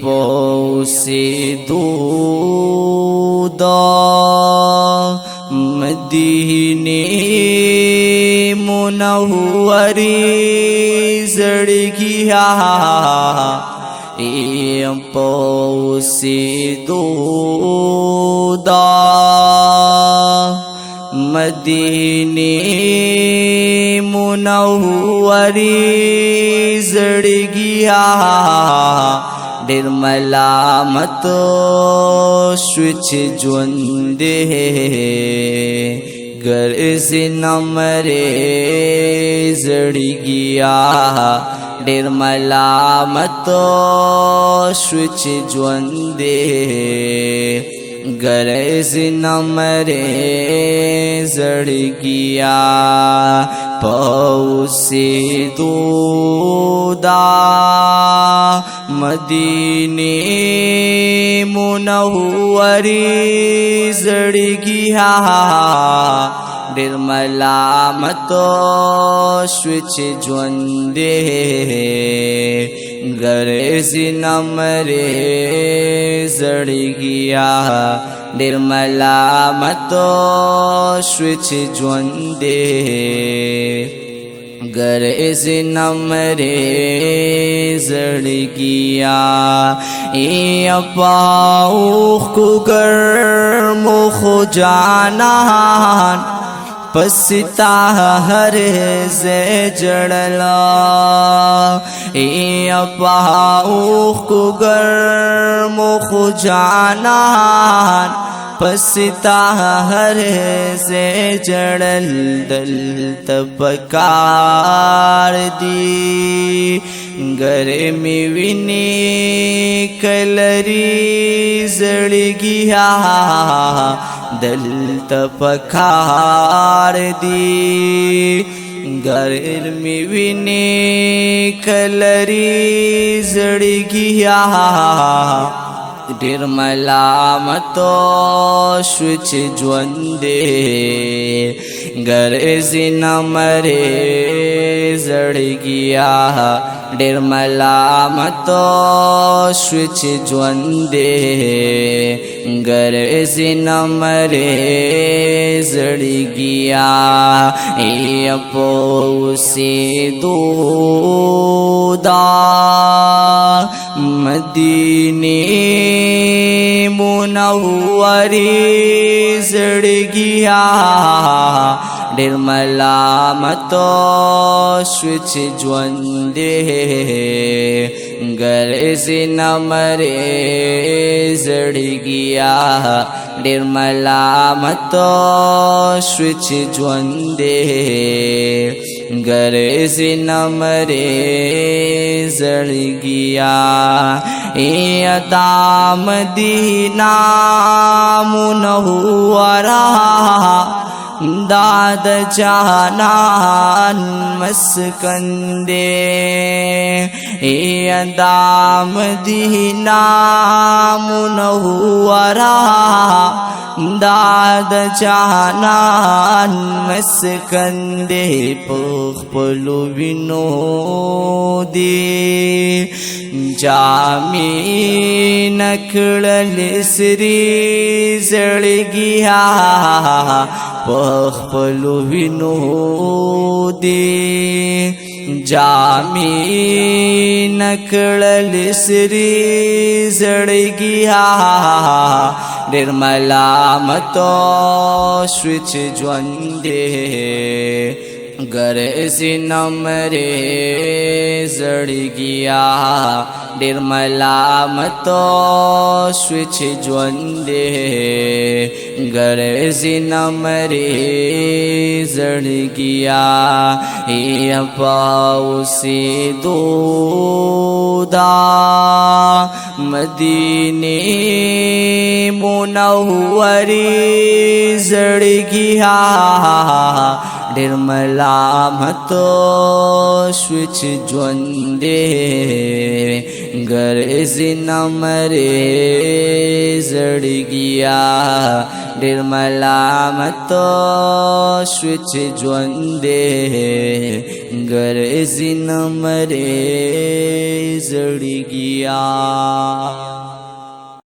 پوسی دودا مدینه منوری زڑگیا پوسی دودا مدینه منوری زڑگیا ډېر ملامت شوچ ژوند ګرځي نمرې زړګیا ډېر ملامت شوچ ژوند ګرځي نمرې زړګیا پوسی دودا مدینه منوری زړګیا ډېر ملامت شوچ ژوند ګرځي نمرې زړګیا ډېر ملامت شوچ ژوند ګرځي نمرې زړګیا پاوخ کو ګرمو خو جانان پستا هر زه جړلا پاوخ کو ګرمو خو جانان پستا هر زه جړل دل تبکار دی گرمی ویني کلری زړګیا دل تبکار دی گرمی ویني کلری زړګیا ډېر ملامت شوچ ژوند ګرځي نمرې زړګیا ډېر ملامت شوچ ژوند ګرځي نمرې زړګیا پوسی دودا مدینه منوری زړګیا ډېر ملامت شوچ ژوند ګرځي نمرې زړګیا ډېر ملامت شوچ ژوند ګرځي نمرې زړګیا دا مدینه منوره داد جانان مسکن دے دا مدینہ منورہ داد جانان مسکن دے پخ پلو وینو دی جامی نکړل سری زړګیا پخ پلو وینو دی جامی نکړل سری زړګیا ډېر ملامت شوچ ژوند ګرځي نمرې زړګیا ډېر ملامت شوچ ژوند ګرځي نمرې زړګیا پاوسی دودا مدینه منوری زړګیا ډېر ملامتو شوې چې ژوندې ګرځي نه مرې زړګیا ډېر ملامتو شوې چې ژوندې ګرځي نه مرې زړګیا